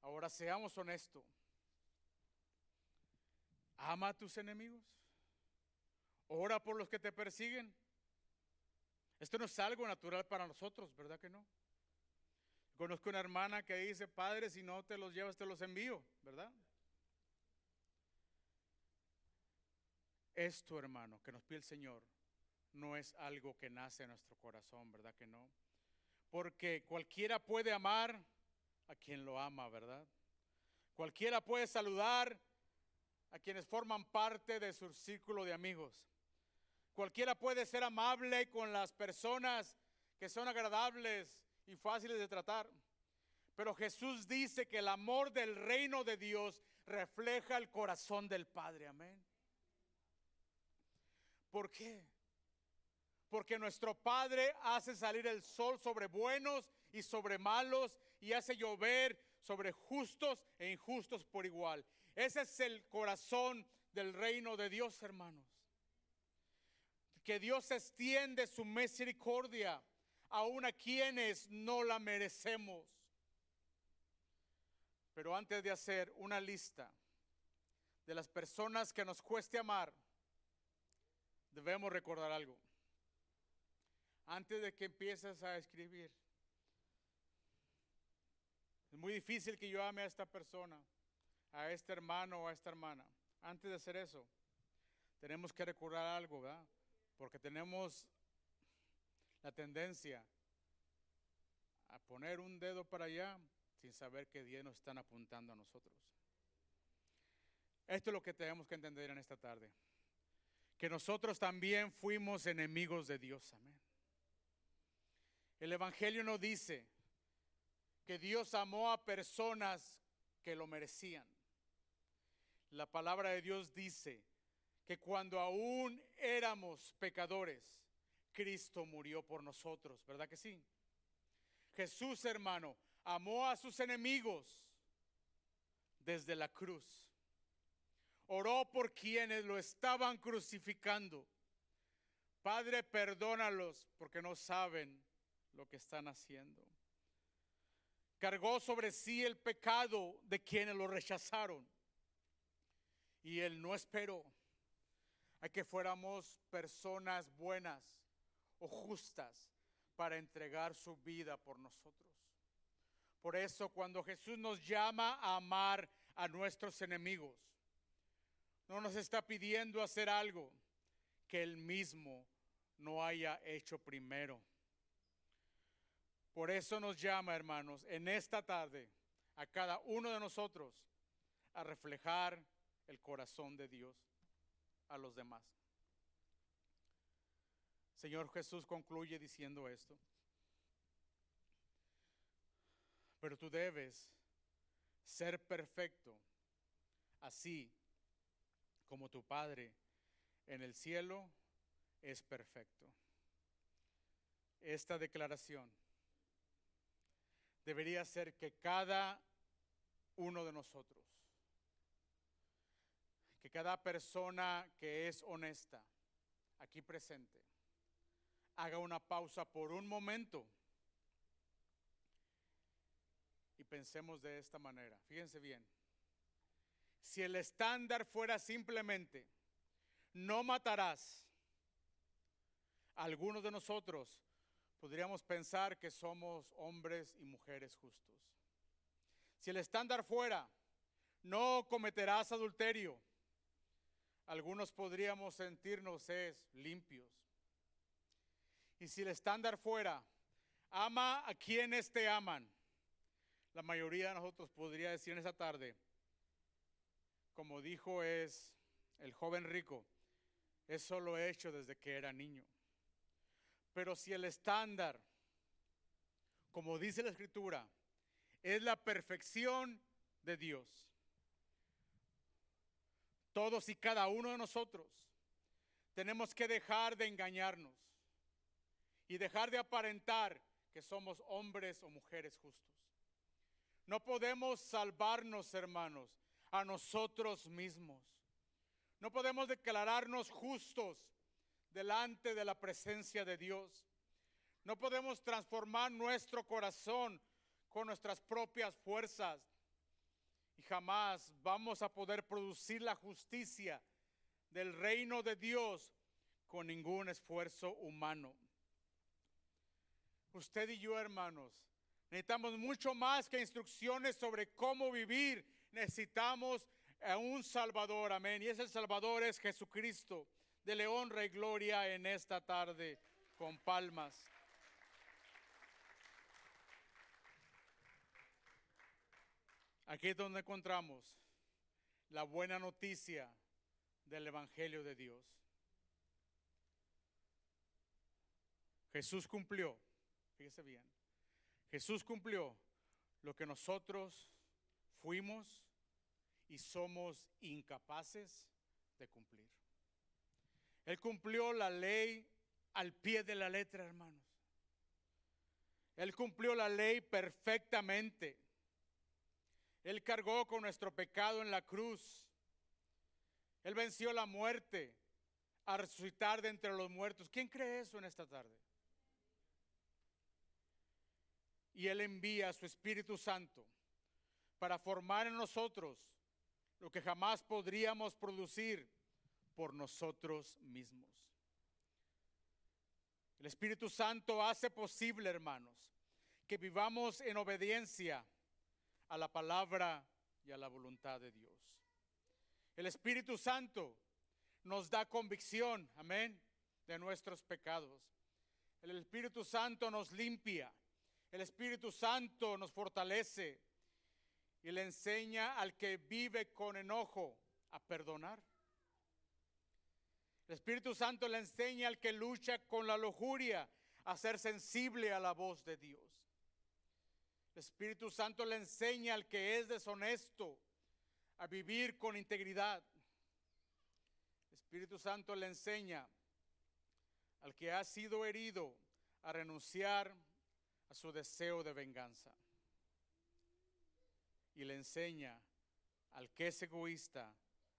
Ahora seamos honestos. Ama a tus enemigos. Ora por los que te persiguen. Esto no es algo natural para nosotros, ¿verdad que no? Conozco una hermana que dice, padre, si no te los llevas, te los envío, ¿verdad? Esto, hermano, que nos pide el Señor, no es algo que nace en nuestro corazón, ¿verdad que no? Porque cualquiera puede amar a quien lo ama, ¿verdad? Cualquiera puede saludar a quienes forman parte de su círculo de amigos. Cualquiera puede ser amable con las personas que son agradables y fáciles de tratar. Pero Jesús dice que el amor del reino de Dios refleja el corazón del Padre. Amén. ¿Por qué? Porque nuestro Padre hace salir el sol sobre buenos y sobre malos y hace llover sobre justos e injustos por igual. Ese es el corazón del reino de Dios, hermanos. Que Dios extiende su misericordia aun a quienes no la merecemos. Pero antes de hacer una lista de las personas que nos cueste amar, debemos recordar algo. Antes de que empieces a escribir, es muy difícil que yo ame a esta persona, a este hermano o a esta hermana. Antes de hacer eso, tenemos que recordar algo, ¿verdad? Porque tenemos la tendencia a poner un dedo para allá sin saber que Dios nos está apuntando a nosotros. Esto es lo que tenemos que entender en esta tarde. Que nosotros también fuimos enemigos de Dios. Amén. El Evangelio nos dice que Dios amó a personas que lo merecían. La palabra de Dios dice que cuando aún éramos pecadores, Cristo murió por nosotros, ¿verdad que sí? Jesús, hermano, amó a sus enemigos desde la cruz. Oró por quienes lo estaban crucificando. Padre, perdónalos porque no saben lo que están haciendo. Cargó sobre sí el pecado de quienes lo rechazaron. Y Él no esperó a que fuéramos personas buenas o justas para entregar su vida por nosotros. Por eso cuando Jesús nos llama a amar a nuestros enemigos, no nos está pidiendo hacer algo que Él mismo no haya hecho primero. Por eso nos llama, hermanos, en esta tarde a cada uno de nosotros a reflejar el corazón de Dios a los demás. Señor Jesús concluye diciendo esto. Pero tú debes ser perfecto, así como tu Padre en el cielo es perfecto. Esta declaración debería ser que cada uno de nosotros, que cada persona que es honesta aquí presente, haga una pausa por un momento y pensemos de esta manera. Fíjense bien, si el estándar fuera simplemente no matarás, algunos de nosotros podríamos pensar que somos hombres y mujeres justos. Si el estándar fuera no cometerás adulterio, algunos podríamos sentirnos limpios. Y si el estándar fuera ama a quienes te aman, la mayoría de nosotros podría decir en esa tarde, como dijo el joven rico, eso lo he hecho desde que era niño. Pero si el estándar, como dice la Escritura, es la perfección de Dios, todos y cada uno de nosotros tenemos que dejar de engañarnos y dejar de aparentar que somos hombres o mujeres justos. No podemos salvarnos, hermanos, a nosotros mismos. No podemos declararnos justos delante de la presencia de Dios. No podemos transformar nuestro corazón con nuestras propias fuerzas. Y jamás vamos a poder producir la justicia del reino de Dios con ningún esfuerzo humano. Usted y yo, hermanos, necesitamos mucho más que instrucciones sobre cómo vivir. Necesitamos a un Salvador, amén. Y ese Salvador es Jesucristo. Dele honra y gloria en esta tarde con palmas. Aquí es donde encontramos la buena noticia del Evangelio de Dios. Jesús cumplió, fíjese bien, Jesús cumplió lo que nosotros fuimos y somos incapaces de cumplir. Él cumplió la ley al pie de la letra, hermanos. Él cumplió la ley perfectamente. Él cargó con nuestro pecado en la cruz. Él venció la muerte a resucitar de entre los muertos. ¿Quién cree eso en esta tarde? Y Él envía a su Espíritu Santo para formar en nosotros lo que jamás podríamos producir por nosotros mismos. El Espíritu Santo hace posible, hermanos, que vivamos en obediencia a la palabra y a la voluntad de Dios. El Espíritu Santo nos da convicción, amén, de nuestros pecados. El Espíritu Santo nos limpia. El Espíritu Santo nos fortalece y le enseña al que vive con enojo a perdonar. El Espíritu Santo le enseña al que lucha con la lujuria a ser sensible a la voz de Dios. El Espíritu Santo le enseña al que es deshonesto a vivir con integridad. El Espíritu Santo le enseña al que ha sido herido a renunciar a su deseo de venganza. Y le enseña al que es egoísta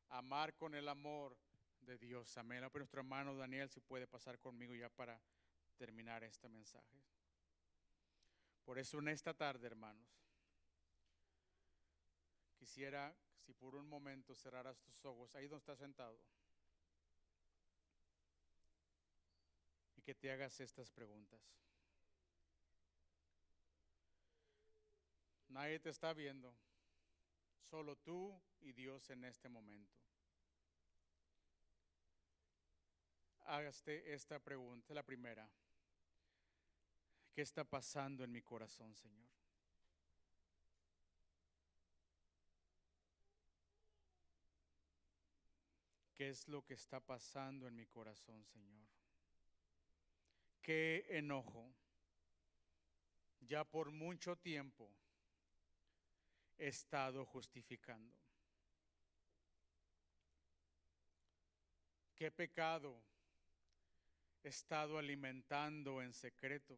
a amar con el amor de Dios. Amén. Pero nuestro hermano Daniel, si puede pasar conmigo ya para terminar este mensaje. Por eso en esta tarde, hermanos, quisiera, si por un momento cerraras tus ojos, ahí donde estás sentado, y que te hagas estas preguntas. Nadie te está viendo, solo tú y Dios en este momento. Hágase esta pregunta, la primera. ¿Qué está pasando en mi corazón, Señor? ¿Qué es lo que está pasando en mi corazón, Señor? qué enojo. Ya por mucho tiempo he estado justificando. ¿Qué pecado he estado alimentando en secreto?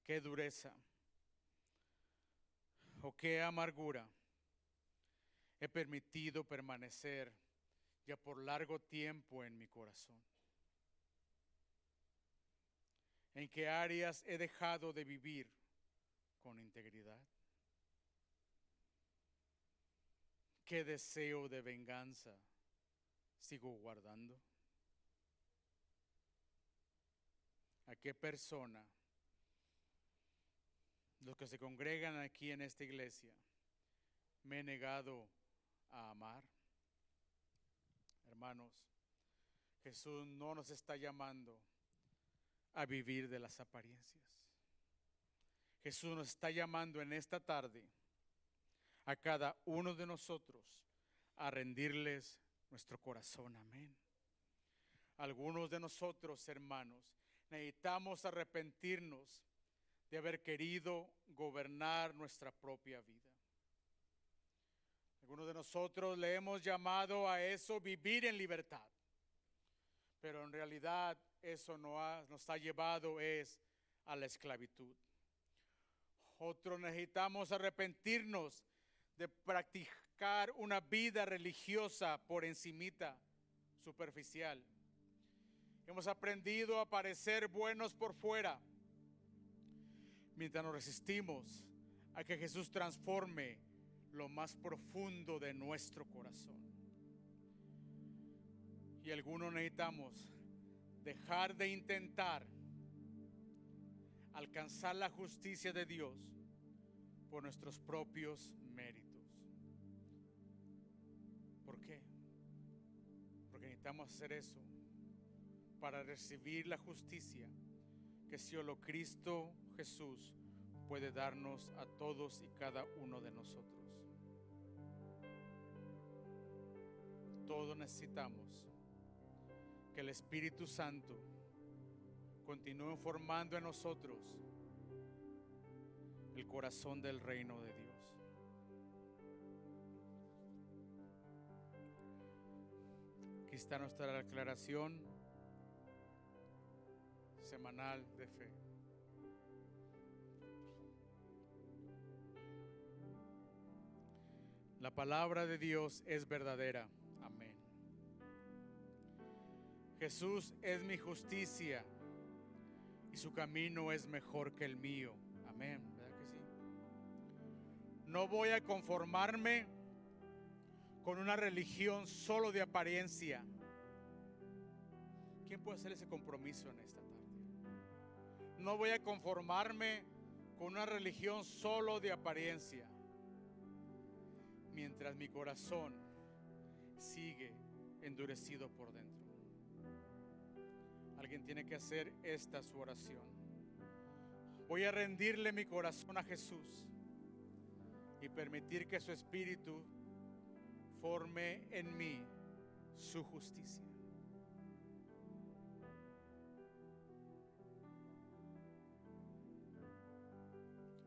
¿Qué dureza o qué amargura he permitido permanecer ya por largo tiempo en mi corazón? ¿En qué áreas he dejado de vivir con integridad? ¿Qué deseo de venganza sigo guardando? ¿A qué persona, los que se congregan aquí en esta iglesia, me he negado a amar? Hermanos, Jesús no nos está llamando a vivir de las apariencias. Jesús nos está llamando en esta tarde a cada uno de nosotros a rendirles nuestro corazón. Amén. Algunos de nosotros, hermanos, necesitamos arrepentirnos de haber querido gobernar nuestra propia vida. Algunos de nosotros le hemos llamado a eso vivir en libertad, pero en realidad eso nos ha llevado a la esclavitud. Otros necesitamos arrepentirnos de practicar una vida religiosa por encimita, superficial. Hemos aprendido a parecer buenos por fuera, mientras nos resistimos a que Jesús transforme lo más profundo de nuestro corazón. Y algunos necesitamos dejar de intentar alcanzar la justicia de Dios por nuestros propios méritos. ¿Por qué? Porque necesitamos hacer eso para recibir la justicia que solo Cristo Jesús puede darnos a todos y cada uno de nosotros. Todos necesitamos que el Espíritu Santo continúe formando en nosotros el corazón del reino de Dios. Aquí está nuestra declaración semanal de fe. La palabra de Dios es verdadera. Amén. Jesús es mi justicia y su camino es mejor que el mío. Amén. ¿Verdad que sí? No voy a conformarme con una religión solo de apariencia. ¿Quién puede hacer ese compromiso en esta tarde? No voy a conformarme con una religión solo de apariencia, mientras mi corazón sigue endurecido por dentro. Alguien tiene que hacer esta su oración. Voy a rendirle mi corazón a Jesús y permitir que su Espíritu forme en mí su justicia.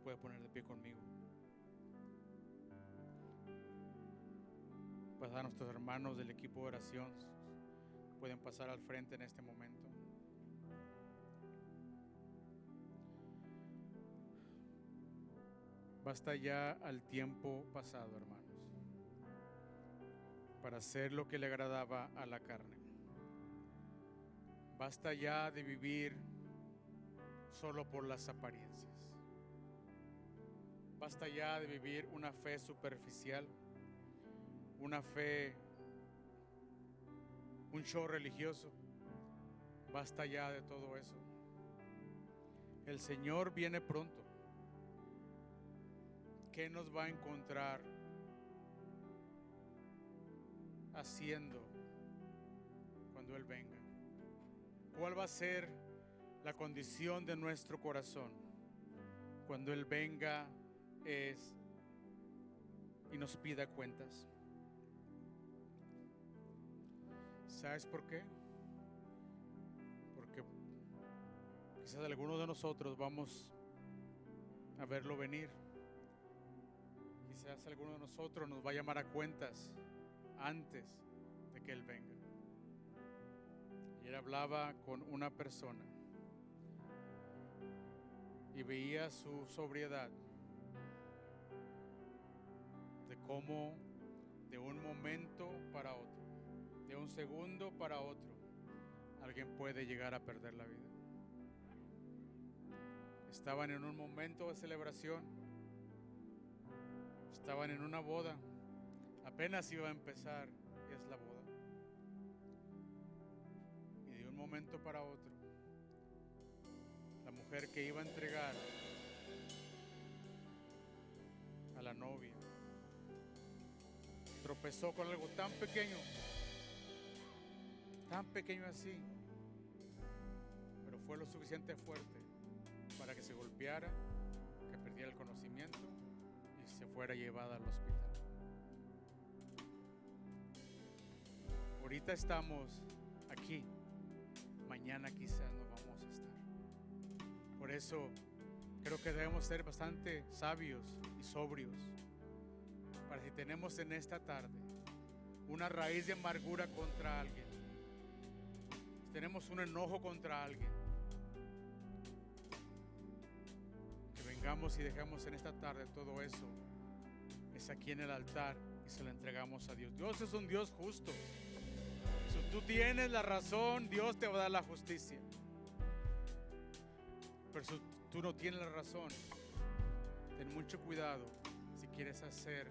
Puede poner de pie conmigo. Pasar a nuestros hermanos del equipo de oración. Pueden pasar al frente en este momento. Basta ya al tiempo pasado, hermanos, para hacer lo que le agradaba a la carne. Basta ya de vivir solo por las apariencias. Basta ya de vivir una fe superficial, una fe, un show religioso. Basta ya de todo eso. El Señor viene pronto. ¿Qué nos va a encontrar haciendo cuando Él venga? ¿Cuál va a ser la condición de nuestro corazón cuando Él venga y nos pida cuentas? ¿Sabes por qué? Quizás algunos de nosotros vamos a verlo venir. Quizás alguno de nosotros nos va a llamar a cuentas antes de que Él venga. Y Él hablaba con una persona y veía su sobriedad, de cómo de un momento para otro, de un segundo para otro, alguien puede llegar a perder la vida. Estaban en un momento de celebración, estaban en una boda, apenas iba a empezar, es la boda. Y de un momento para otro, la mujer que iba a entregar a la novia tropezó con algo tan pequeño así, pero fue lo suficiente fuerte para que se golpeara, que perdiera el conocimiento y se fuera llevada al hospital. Ahorita estamos aquí, mañana quizás no vamos a estar. Por eso creo que debemos ser bastante sabios y sobrios, para si tenemos en esta tarde una raíz de amargura contra alguien, si tenemos un enojo contra alguien, que vengamos y dejemos en esta tarde todo eso, es aquí en el altar y se lo entregamos a Dios. Dios es un Dios justo. Si tú tienes la razón, Dios te va a dar la justicia. Pero si tú no tienes la razón, ten mucho cuidado si quieres hacer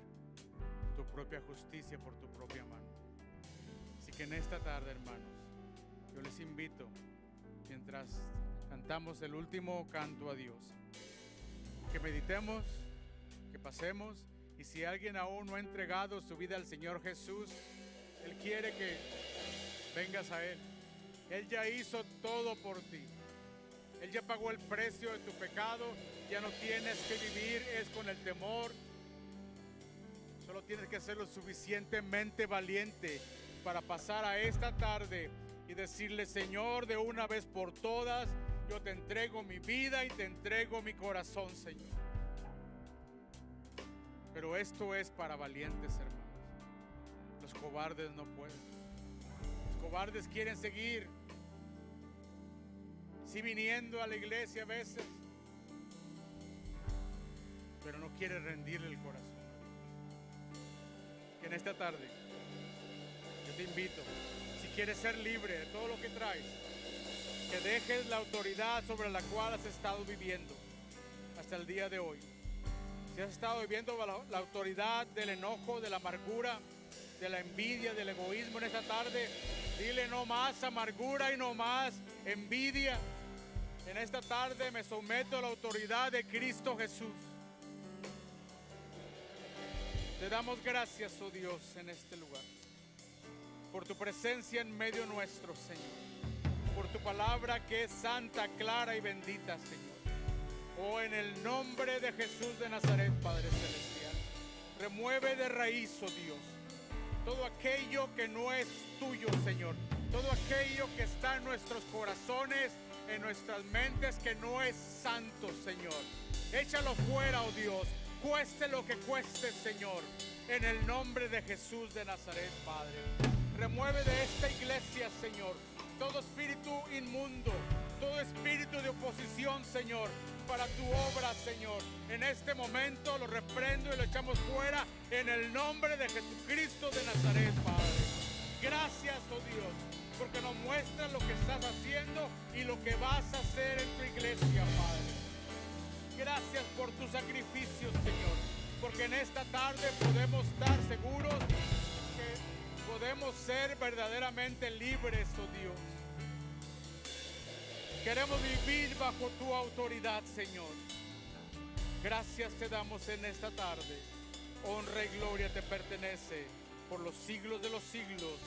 tu propia justicia por tu propia mano. Así que en esta tarde, hermanos, yo les invito, mientras cantamos el último canto a Dios, que meditemos, que pasemos, y si alguien aún no ha entregado su vida al Señor Jesús, Él quiere que vengas a Él. Él ya hizo todo por ti. Él ya pagó el precio de tu pecado. Ya no tienes que vivir es con el temor. Solo tienes que ser lo suficientemente valiente para pasar a esta tarde y decirle: Señor, de una vez por todas, yo te entrego mi vida y te entrego mi corazón, Señor. Pero esto es para valientes, hermanos. Los cobardes no pueden. Los cobardes quieren seguir, sí, viniendo a la iglesia a veces, pero no quieren rendirle el corazón. Que en esta tarde yo te invito, si quieres ser libre de todo lo que traes, que dejes la autoridad sobre la cual has estado viviendo hasta el día de hoy. Si has estado viviendo la autoridad del enojo, de la amargura, de la envidia, del egoísmo, en esta tarde, dile: no más amargura y no más envidia. En esta tarde me someto a la autoridad de Cristo Jesús. Te damos gracias, oh Dios, en este lugar, por tu presencia en medio nuestro, Señor, por tu palabra que es santa, clara y bendita, Señor. Oh, en el nombre de Jesús de Nazaret, Padre Celestial, remueve de raíz, oh Dios, todo aquello que no es tuyo, Señor, todo aquello que está en nuestros corazones, en nuestras mentes, que no es santo, Señor. Échalo fuera, oh Dios, cueste lo que cueste, Señor, en el nombre de Jesús de Nazaret, Padre. Remueve de esta iglesia, Señor, todo espíritu inmundo, todo espíritu de oposición, Señor, para tu obra, Señor. En este momento lo reprendo y lo echamos fuera en el nombre de Jesucristo de Nazaret, Padre. Gracias, oh Dios, porque nos muestras lo que estás haciendo y lo que vas a hacer en tu iglesia, Padre. Gracias por tu sacrificio, Señor, porque en esta tarde podemos estar seguros que podemos ser verdaderamente libres, oh Dios. Queremos vivir bajo tu autoridad, Señor. Gracias te damos en esta tarde. Honra y gloria te pertenece por los siglos de los siglos.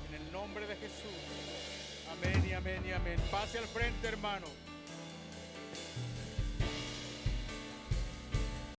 En el nombre de Jesús. Amén y amén y amén. Pase al frente, hermano.